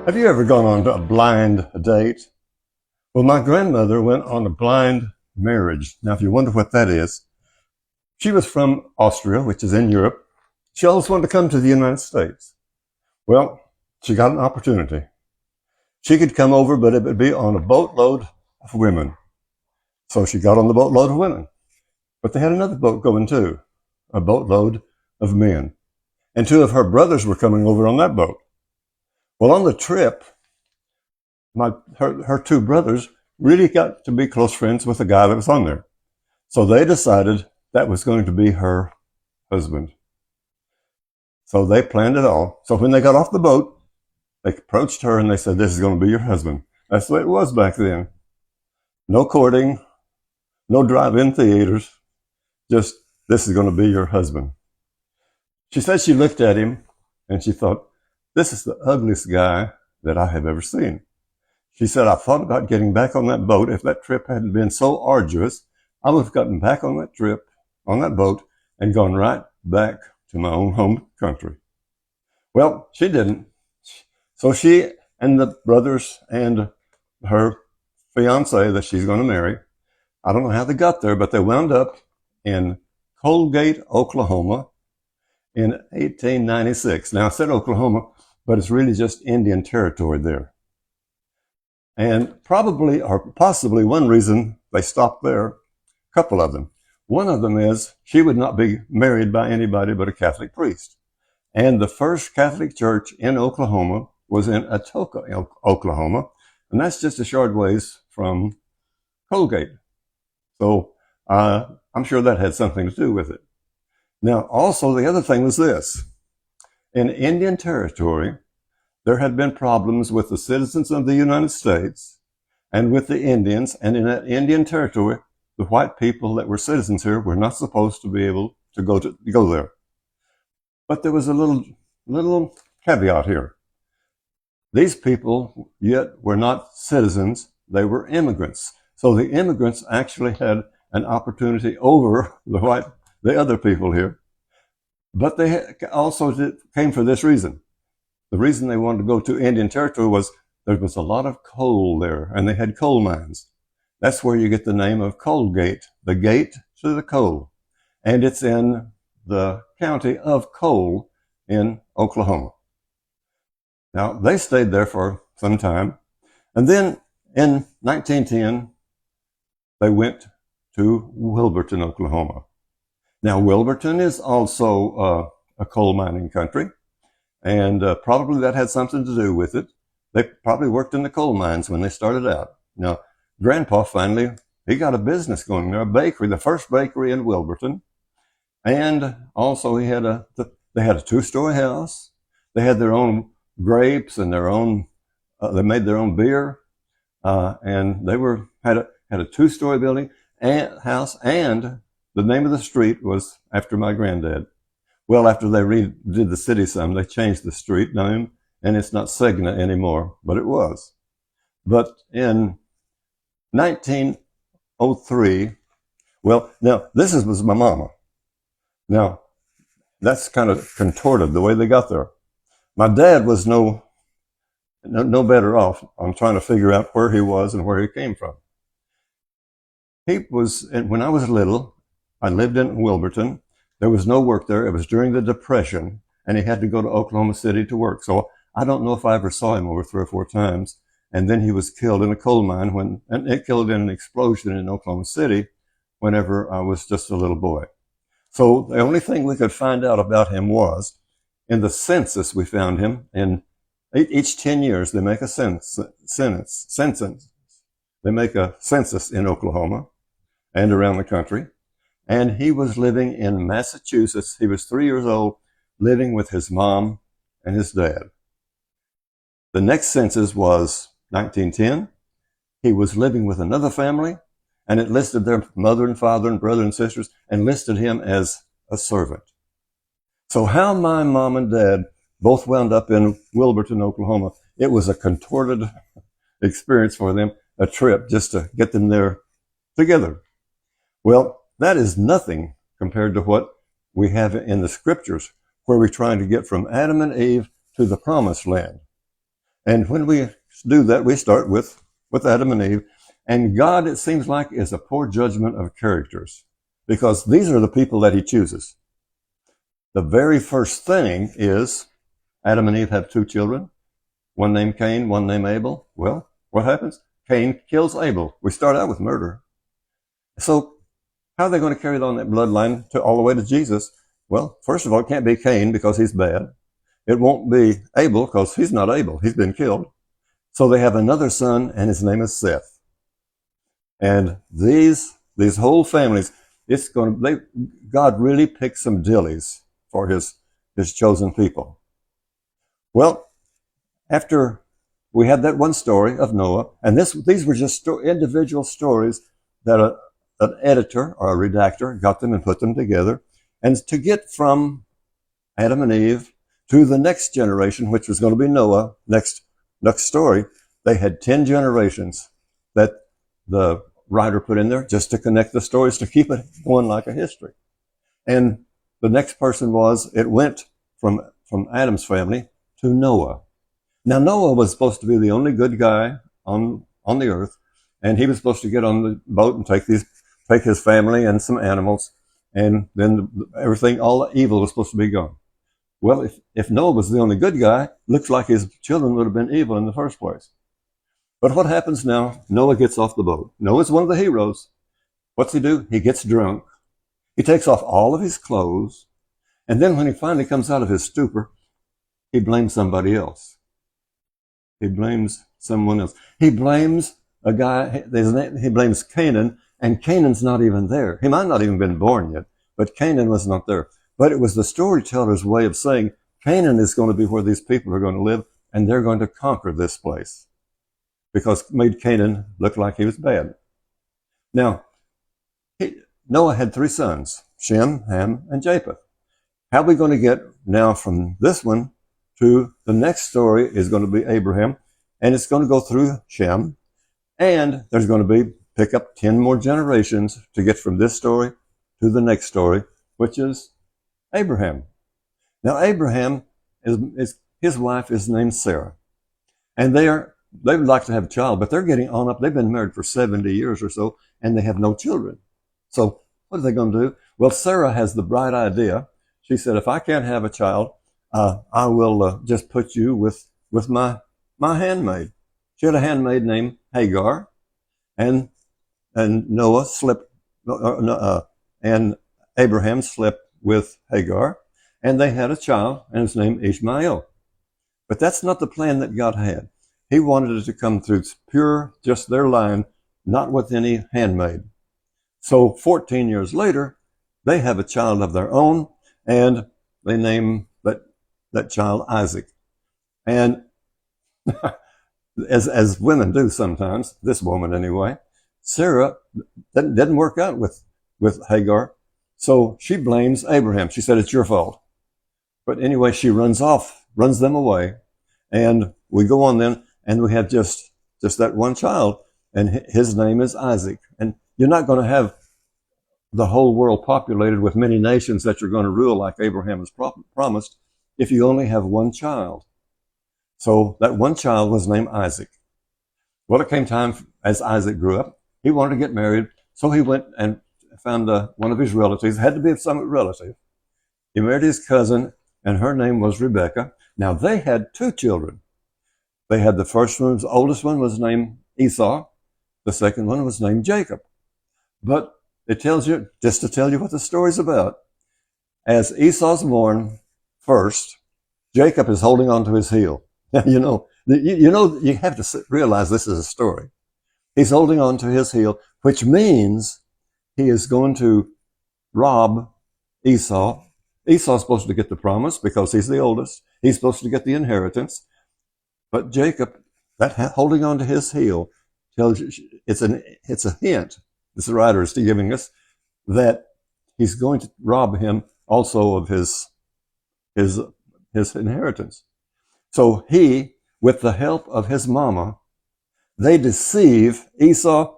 Have you ever gone on a blind date? Well, my grandmother went on a blind marriage. Now, if you wonder what that is, she was from Austria, which is in Europe. She always wanted to come to the United States. Well, she got an opportunity. She could come over, but it would be on a boatload of women. So she got on the boatload of women. But they had another boat going too, a boatload of men. And two of her brothers were coming over on that boat. Well, on the trip, her two brothers really got to be close friends with the guy that was on there. So they decided that was going to be her husband. So they planned it all. So when they got off the boat, they approached her and they said, "This is going to be your husband." That's the way it was back then. No courting, no drive-in theaters, just, "This is going to be your husband." She said she looked at him and she thought, "This is the ugliest guy that I have ever seen." She said, "I thought about getting back on that boat. If that trip hadn't been so arduous, I would have gotten back on that trip, on that boat, and gone right back to my own home country." Well, she didn't. So she and the brothers and her fiance that she's going to marry, I don't know how they got there, but they wound up in Colgate, Oklahoma in 1896. Now, I said Oklahoma, but it's really just Indian territory there. And probably or possibly one reason they stopped there, a couple of them. One of them is she would not be married by anybody but a Catholic priest. And the first Catholic church in Oklahoma was in Atoka, Oklahoma, and that's just a short ways from Colgate. So I'm sure that had something to do with it. Now, also the other thing was this. In Indian territory, there had been problems with the citizens of the United States and with the Indians, and in that Indian territory, the white people that were citizens here were not supposed to be able to go there. But there was a little caveat here. These people yet were not citizens, they were immigrants. So the immigrants actually had an opportunity over the other people here. But they also came for this reason. The reason they wanted to go to Indian territory was there was a lot of coal there, and they had coal mines. That's where you get the name of Colgate, the gate to the coal. And it's in the county of Cole in Oklahoma. Now, they stayed there for some time. And then in 1910, they went to Wilburton, Oklahoma. Now, Wilburton is also a coal mining country. And probably that had something to do with it. They probably worked in the coal mines when they started out. Now, Grandpa finally, he got a business going there, a bakery, the first bakery in Wilburton. And also they had a two-story house. They had their own grapes and they made their own beer. And they had a two-story building and house, and the name of the street was after my granddad. Well, after they redid the city some, they changed the street name, and it's not Segna anymore, but it was. But in 1903, well, now this was my mama. Now, that's kind of contorted the way they got there. My dad was no better off on trying to figure out where he was and where he came from. When I was little, I lived in Wilburton. There was no work there. It was during the Depression, and he had to go to Oklahoma City to work. So I don't know if I ever saw him over 3 or 4 times. And then he was killed in a coal mine and it killed in an explosion in Oklahoma City whenever I was just a little boy. So the only thing we could find out about him was in the census we found him. In each 10 years they make a census. They make a census in Oklahoma and around the country. And he was living in Massachusetts. He was 3 years old, living with his mom and his dad. The next census was 1910. He was living with another family, and it listed their mother and father and brother and sisters and listed him as a servant. So how my mom and dad both wound up in Wilburton, Oklahoma, it was a contorted experience for them, a trip just to get them there together. Well, that is nothing compared to what we have in the scriptures, where we're trying to get from Adam and Eve to the promised land. And when we do that, we start with Adam and Eve. And God, it seems like, is a poor judgment of characters, because these are the people that he chooses. The very first thing is Adam and Eve have two children, one named Cain, one named Abel. Well, what happens? Cain kills Abel. We start out with murder. So how are they going to carry on that bloodline all the way to Jesus? Well, first of all, it can't be Cain because he's bad. It won't be Abel because he's not able. He's been killed. So they have another son, and his name is Seth. And these whole families, God really picked some dillies for his chosen people. Well, after we had that one story of Noah, and these were just individual stories that an editor or a redactor got them and put them together. And to get from Adam and Eve to the next generation, which was going to be Noah, next story, they had 10 generations that the writer put in there just to connect the stories, to keep it going like a history. And the next person it went from Adam's family to Noah. Now, Noah was supposed to be the only good guy on the earth, and he was supposed to get on the boat and take his family and some animals, and then everything, all the evil was supposed to be gone. Well, if Noah was the only good guy, looks like his children would have been evil in the first place. But what happens now? Noah gets off the boat. Noah's one of the heroes. What's he do? He gets drunk. He takes off all of his clothes. And then when he finally comes out of his stupor, he blames somebody else. He blames someone else. He blames a guy, he blames Canaan, and Canaan's not even there. He might not even been born yet, but Canaan was not there. But it was the storyteller's way of saying Canaan is going to be where these people are going to live, and they're going to conquer this place, because it made Canaan look like he was bad. Now, Noah had 3 sons, Shem, Ham, and Japheth. How are we going to get now from this one to the next story is going to be Abraham, and it's going to go through Shem, and there's going to pick up 10 more generations to get from this story to the next story, which is Abraham. Now, Abraham, his wife is named Sarah, and they would like to have a child, but they're getting on up. They've been married for 70 years or so, and they have no children. So what are they going to do? Well, Sarah has the bright idea. She said, if I can't have a child, I will just put you with my handmaid. She had a handmaid named Hagar, and Noah slept, and Abraham slept with Hagar, and they had a child, and his name Ishmael. But that's not the plan that God had. He wanted it to come through pure, just their line, not with any handmaid. So 14 years later, they have a child of their own, and they name that child Isaac. And as women do sometimes, this woman anyway, Sarah didn't work out with Hagar, so she blames Abraham. She said, it's your fault. But anyway, she runs them away, and we go on then, and we have just that one child, and his name is Isaac. And you're not going to have the whole world populated with many nations that you're going to rule like Abraham has promised if you only have one child. So that one child was named Isaac. Well, it came time as Isaac grew up, he wanted to get married, so he went and found one of his relatives. It had to be some relative. He married his cousin, and her name was Rebecca. Now, they had 2 children. They had the first one, the oldest one was named Esau. The second one was named Jacob. But it tells you, just to tell you what the story's about, as Esau's born first, Jacob is holding on to his heel. You have to realize this is a story. He's holding on to his heel, which means he is going to rob Esau. Esau's supposed to get the promise because he's the oldest. He's supposed to get the inheritance. But Jacob, that holding on to his heel, tells you it's a hint. This writer is giving us that he's going to rob him also of his inheritance. So he, with the help of his mama, they deceive Esau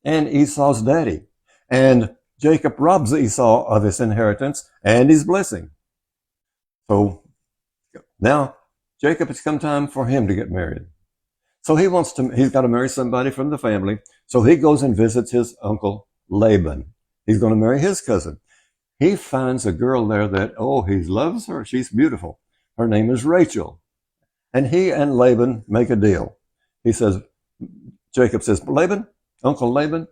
and Esau's daddy. And Jacob robs Esau of his inheritance and his blessing. So now Jacob, it's come time for him to get married. So he's got to marry somebody from the family. So he goes and visits his uncle Laban. He's going to marry his cousin. He finds a girl there that, he loves her. She's beautiful. Her name is Rachel. And he and Laban make a deal. Jacob says, Uncle Laban,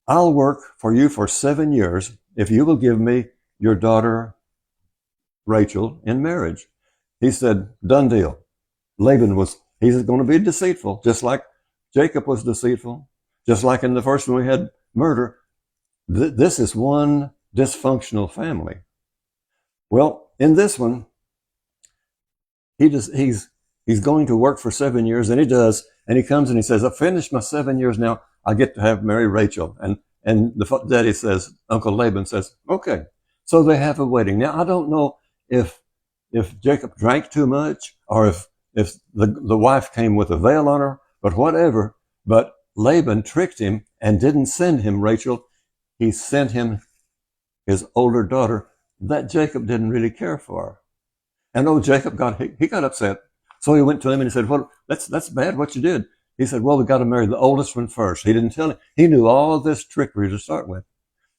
I'll work for you for 7 years if you will give me your daughter Rachel in marriage. He said, done deal. He's going to be deceitful, just like Jacob was deceitful, just like in the first one we had murder. This is one dysfunctional family. Well, in this one, he's going to work for 7 years, and he does, and he comes and he says, I finished my 7 years now. I get to marry Rachel. And the daddy says, Uncle Laban says, okay. So they have a wedding. Now, I don't know if Jacob drank too much or if the wife came with a veil on her, but whatever. But Laban tricked him and didn't send him Rachel. He sent him his older daughter that Jacob didn't really care for. And Jacob got upset. So he went to him and he said, well, that's bad what you did. He said, well, we got to marry the oldest one first. He didn't tell him. He knew all this trickery to start with.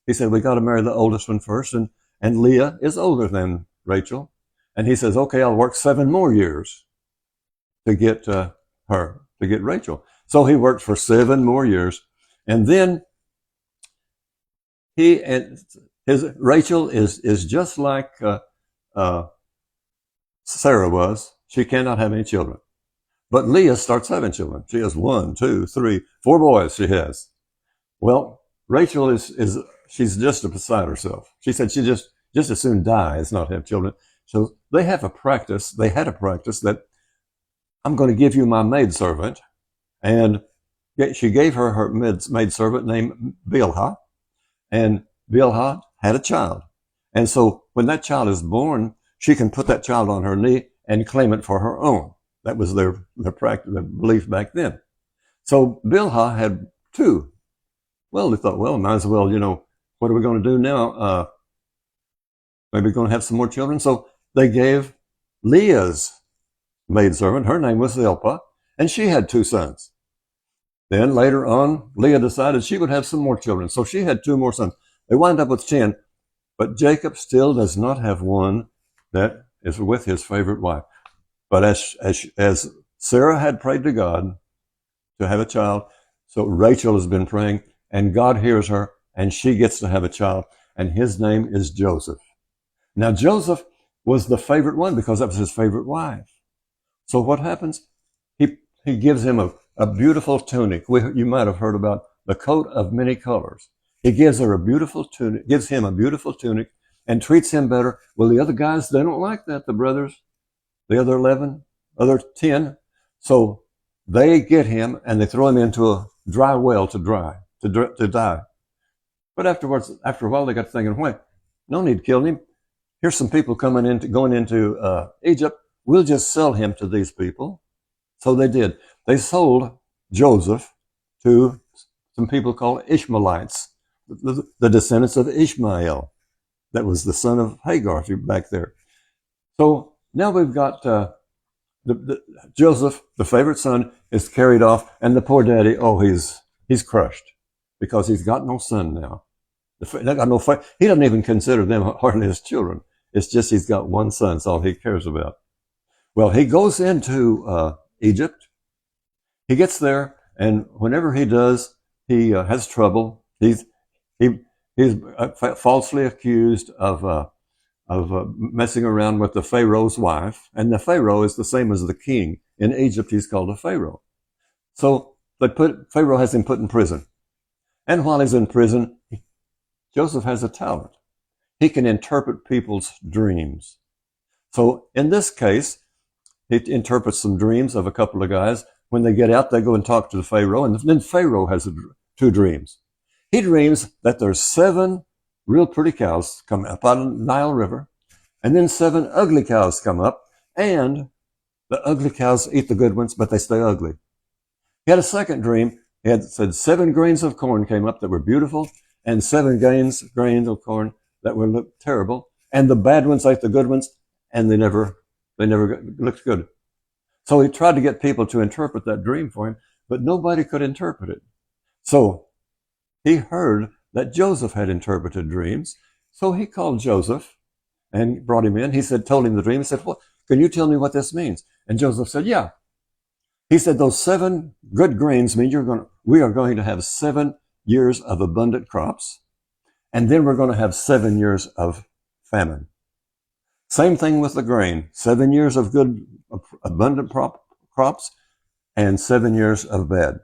He said, we got to marry the oldest one first. And Leah is older than Rachel. And he says, okay, I'll work 7 more years to get Rachel. So he worked for 7 more years. And then Rachel is just like Sarah was. She cannot have any children. But Leah starts having children. She has 1, 2, 3, 4 boys she has. Well, Rachel she's just beside herself. She said she just as soon die as not have children. So they had a practice that I'm going to give you my maidservant. And she gave her maidservant named Bilhah. And Bilhah had a child. And so when that child is born, she can put that child on her knee and claim it for her own. That was their practice, their belief back then. So Bilhah had 2. Well, they thought, might as well, what are we going to do now? Maybe we're going to have some more children. So they gave Leah's maidservant, her name was Zilpah, and she had 2 sons. Then later on, Leah decided she would have some more children. So she had 2 more sons. They wind up with 10, but Jacob still does not have one that is with his favorite wife. But as Sarah had prayed to God to have a child, so Rachel has been praying, and God hears her, and she gets to have a child, and his name is Joseph. Now, Joseph was the favorite one because that was his favorite wife. So what happens? He gives him a beautiful tunic. You might have heard about the coat of many colors. He gives him a beautiful tunic, and treats him better. Well, the other guys, they don't like that, the brothers. The other 11, other 10. So they get him and they throw him into a dry well to die. But after a while, they got thinking, wait, no need to kill him. Here's some people going into Egypt. We'll just sell him to these people. So they did. They sold Joseph to some people called Ishmaelites, the descendants of Ishmael. That was the son of Hagar back there. So now we've got Joseph, the favorite son, is carried off, and the poor daddy, he's crushed because he's got no son now. He doesn't even consider them hardly his children. It's just he's got one son. It's all he cares about. Well, he goes into Egypt. He gets there, and whenever he does, he has trouble. He's falsely accused of messing around with the Pharaoh's wife. And the Pharaoh is the same as the king. In Egypt, he's called a Pharaoh. So Pharaoh has him put in prison. And while he's in prison, Joseph has a talent. He can interpret people's dreams. So in this case, he interprets some dreams of a couple of guys. When they get out, they go and talk to the Pharaoh. And then Pharaoh has 2 dreams. He dreams that there's 7 real pretty cows come up out of the Nile River, and then 7 ugly cows come up, and the ugly cows eat the good ones, but they stay ugly. He had a second dream. He had said 7 grains of corn came up that were beautiful, and 7 grains of corn that would look terrible, and the bad ones ate the good ones, and they never looked good. So he tried to get people to interpret that dream for him, but nobody could interpret it. So he heard that Joseph had interpreted dreams. So he called Joseph and brought him in. He said, told him the dream. He said, "Well, can you tell me what this means?" And Joseph said, "Yeah." He said, "Those 7 good grains mean we are going to have 7 years of abundant crops, and then we're going to have 7 years of famine." Same thing with the grain. 7 years of good, abundant crops, and 7 years of bad.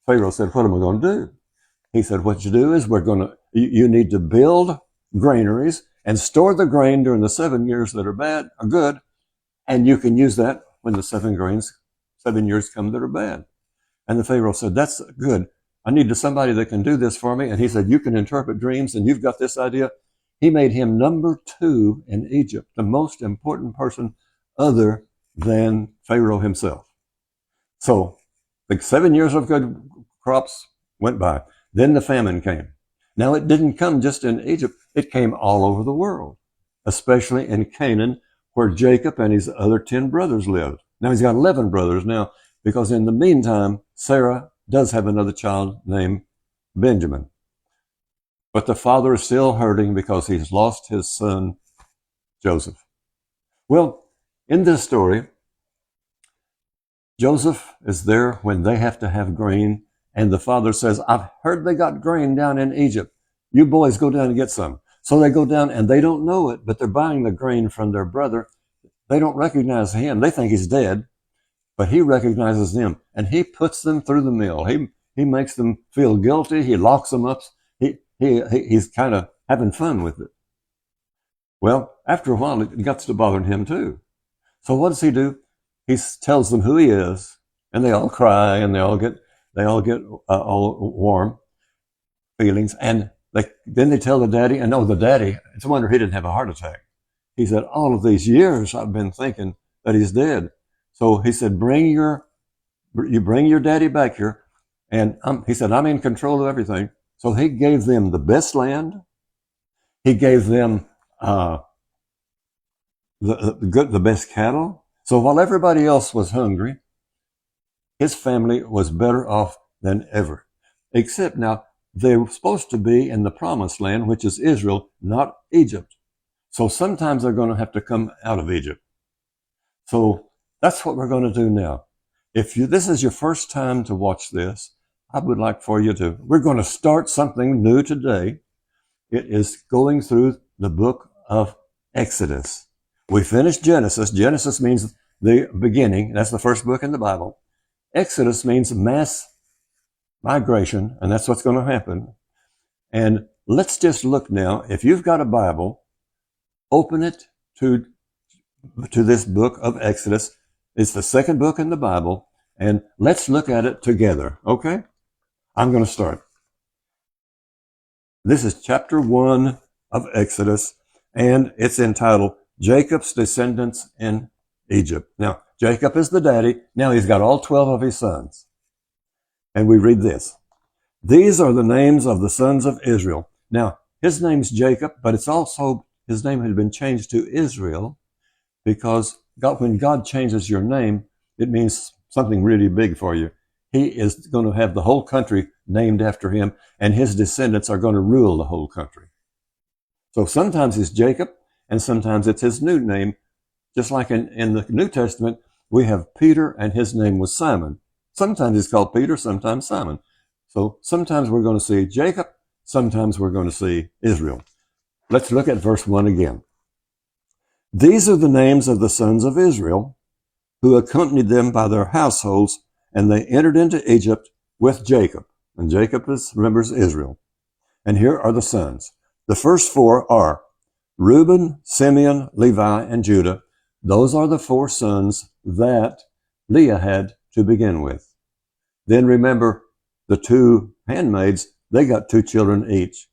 Pharaoh said, "What am I going to do?" He said, "What you do is you need to build granaries and store the grain during the 7 years that are good, and you can use that when the 7 years come that are bad." And the Pharaoh said, "That's good. I need somebody that can do this for me." And he said, "You can interpret dreams, and you've got this idea." He made him number 2 in Egypt, the most important person other than Pharaoh himself. So the 7 years of good crops went by. Then the famine came. Now it didn't come just in Egypt. It came all over the world, especially in Canaan, where Jacob and his other 10 brothers lived. Now he's got 11 brothers now, because in the meantime, Sarah does have another child named Benjamin. But the father is still hurting because he's lost his son, Joseph. Well, in this story, Joseph is there when they have to have grain, and the father says, "I've heard they got grain down in Egypt. You boys go down and get some." So they go down, and they don't know it, but they're buying the grain from their brother. They don't recognize him. They think he's dead, but he recognizes them, and he puts them through the mill. He makes them feel guilty. He locks them up. He's kind of having fun with it. Well, after a while, it gets to bothering him too. So what does he do? He tells them who he is, and they all cry, and they all get all warm feelings. And then they tell the daddy, and the daddy, it's a wonder he didn't have a heart attack. He said, "All of these years I've been thinking that he's dead." So he said, bring your daddy back here. And he said, "I'm in control of everything." So he gave them the best land. He gave them the best cattle. So while everybody else was hungry, his family was better off than ever. Except now, they were supposed to be in the promised land, which is Israel, not Egypt. So sometimes they're going to have to come out of Egypt. So that's what we're going to do now. If this is your first time to watch this, I would like for you we're going to start something new today. It is going through the book of Exodus. We finished Genesis. Genesis means the beginning. That's the first book in the Bible. Exodus means mass migration, and that's what's going to happen. And let's just look now. If you've got a Bible, open it to this book of Exodus. It's the second book in the Bible, and let's look at it together, okay? I'm going to start. This is chapter 1 of Exodus, and it's entitled Jacob's Descendants in Egypt. Now, Jacob is the daddy. Now he's got all 12 of his sons. And we read this. "These are the names of the sons of Israel." Now, his name's Jacob, but it's also, his name had been changed to Israel because when God changes your name, it means something really big for you. He is going to have the whole country named after him, and his descendants are going to rule the whole country. So sometimes it's Jacob, and sometimes it's his new name. Just like in the New Testament, we have Peter, and his name was Simon. Sometimes he's called Peter, sometimes Simon. So sometimes we're going to see Jacob, sometimes we're going to see Israel. Let's look at verse 1 again. "These are the names of the sons of Israel who accompanied them by their households, and they entered into Egypt with Jacob." And Jacob remembers Israel. And here are the sons. The first 4 are Reuben, Simeon, Levi, and Judah. Those are the 4 sons that Leah had to begin with. Then remember the 2 handmaids, they got 2 children each.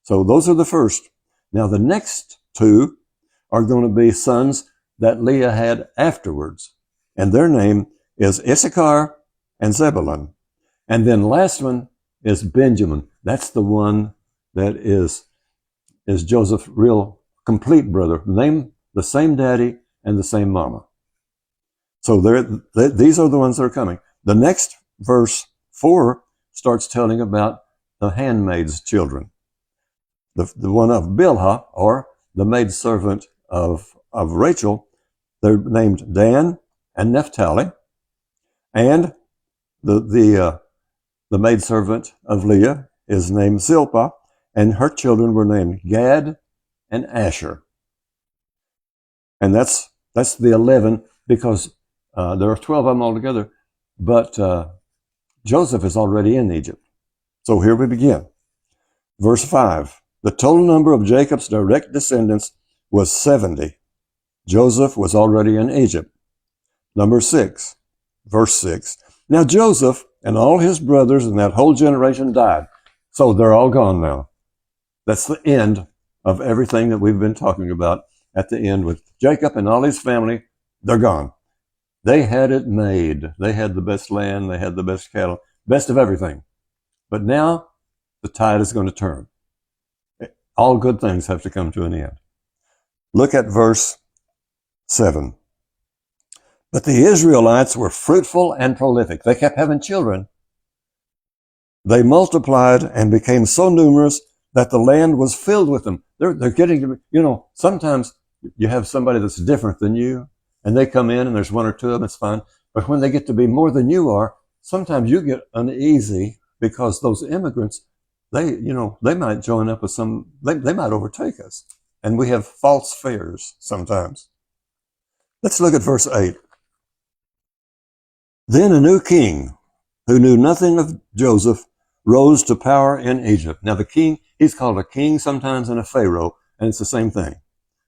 So those are the first. Now the next 2 are going to be sons that Leah had afterwards. And their name is Issachar and Zebulun. And then last one is Benjamin. That's the one that is Joseph's real complete brother. Name the same daddy and the same mama. So these are the ones that are coming. The next verse 4 starts telling about the handmaid's children. The one of Bilhah, or the maidservant of Rachel, they're named Dan and Naphtali, and the maidservant of Leah is named Zilpah, and her children were named Gad and Asher. And that's the 11, because there are 12 of them altogether, but Joseph is already in Egypt. So here we begin. Verse 5, the total number of Jacob's direct descendants was 70. Joseph was already in Egypt. Number 6, verse 6. Now Joseph and all his brothers and that whole generation died. So they're all gone now. That's the end of everything that we've been talking about at the end with Jacob and all his family. They're gone. They had it made. They had the best land. They had the best cattle, best of everything. But now the tide is going to turn. All good things have to come to an end. Look at verse 7. But the Israelites were fruitful and prolific. They kept having children. They multiplied and became so numerous that the land was filled with them. They're getting to be, sometimes you have somebody that's different than you, and they come in and there's one or two of them, it's fine. But when they get to be more than you are, sometimes you get uneasy because those immigrants, they might join up with they might overtake us. And we have false fears sometimes. Let's look at verse 8. Then a new king who knew nothing of Joseph rose to power in Egypt. Now the king, he's called a king sometimes and a pharaoh, and it's the same thing.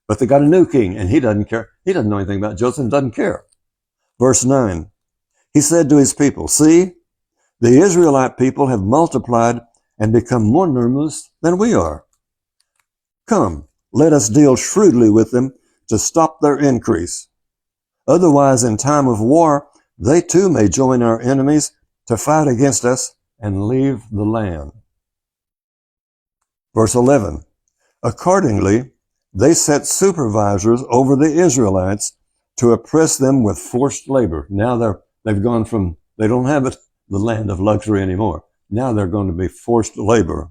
But they got a new king, and he doesn't care. He doesn't know anything about Joseph and doesn't care. Verse 9, he said to his people, see, the Israelite people have multiplied and become more numerous than we are. Come, let us deal shrewdly with them to stop their increase. Otherwise, in time of war, they too may join our enemies to fight against us and leave the land. Verse 11, accordingly, they set supervisors over the Israelites to oppress them with forced labor. Now they've gone from, they don't have the land of luxury anymore. Now they're going to be forced labor.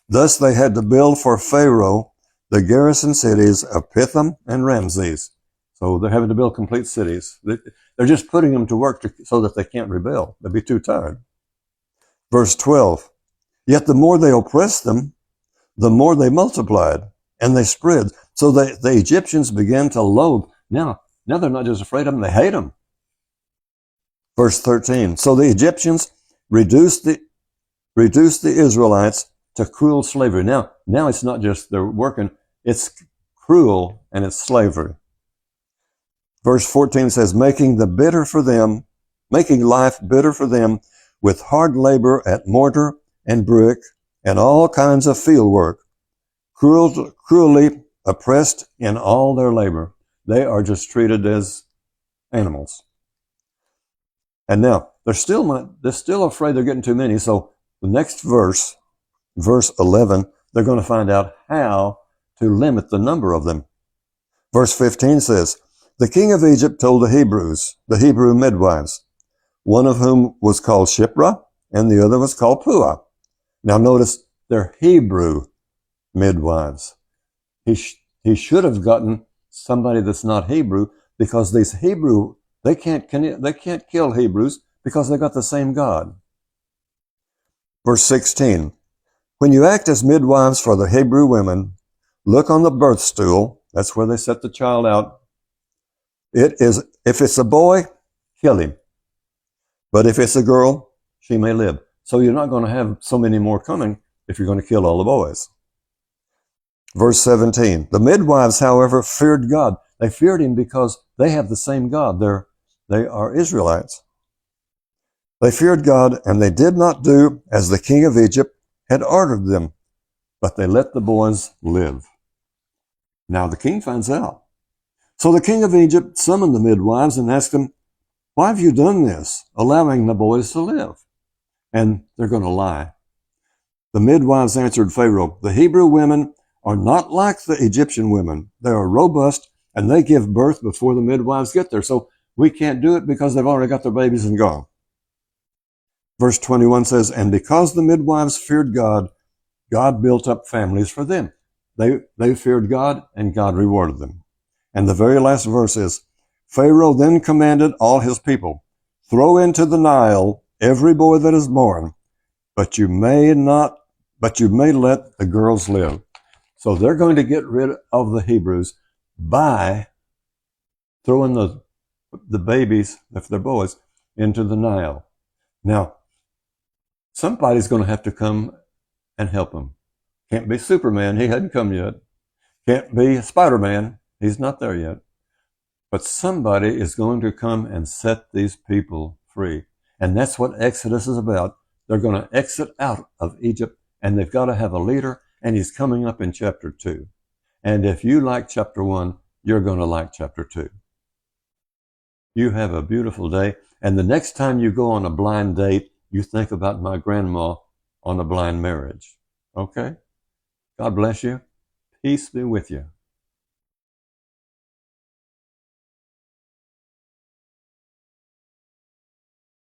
Thus they had to build for Pharaoh the garrison cities of Pithom and Ramses. So they're having to build complete cities. They're just putting them to work so that they can't rebel. They'll be too tired. Verse 12, yet the more they oppressed them, the more they multiplied and they spread. So the Egyptians began to loathe. Now they're not just afraid of them, they hate them. Verse 13, so the Egyptians reduced the Israelites to cruel slavery. Now it's not just they're working, it's cruel and it's slavery. Verse 14 says, making life bitter for them with hard labor at mortar and brick and all kinds of field work, cruelly oppressed in all their labor. They are just treated as animals. And now they're still afraid they're getting too many. So the next verse 11, they're going to find out how to limit the number of them. Verse 15 says, the king of Egypt told the Hebrew midwives, one of whom was called Shiphrah and the other was called Puah. Now notice they're Hebrew midwives. He should have gotten somebody that's not Hebrew, because these Hebrew, they can't kill Hebrews because they got the same God. Verse 16, when you act as midwives for the Hebrew women, look on the birth stool. That's where they set the child out. If it's a boy, kill him. But if it's a girl, she may live. So you're not going to have so many more coming if you're going to kill all the boys. Verse 17, the midwives, however, feared God. They feared him because they have the same God. They are Israelites. They feared God, and they did not do as the king of Egypt had ordered them, but they let the boys live. Now the king finds out. So the king of Egypt summoned the midwives and asked them, why have you done this, allowing the boys to live? And they're going to lie. The midwives answered Pharaoh, the Hebrew women are not like the Egyptian women. They are robust, and they give birth before the midwives get there. So We can't do it because they've already got their babies and gone. Verse 21 says, and because the midwives feared God, God built up families for them. They feared God, and God rewarded them. And the very last verse is, Pharaoh then commanded all his people, throw into the Nile every boy that is born, but you may let the girls live. So they're going to get rid of the Hebrews by throwing the babies, if they're boys, into the Nile. Now, somebody's going to have to come and help them. Can't be Superman, he hadn't come yet. Can't be Spider-Man, he's not there yet. But somebody is going to come and set these people free. And that's what Exodus is about. They're going to exit out of Egypt, and they've got to have a leader, and he's coming up in chapter 2. And if you like chapter 1, you're going to like chapter 2. You have a beautiful day, and the next time you go on a blind date, you think about my grandma on a blind marriage. Okay? God bless you. Peace be with you.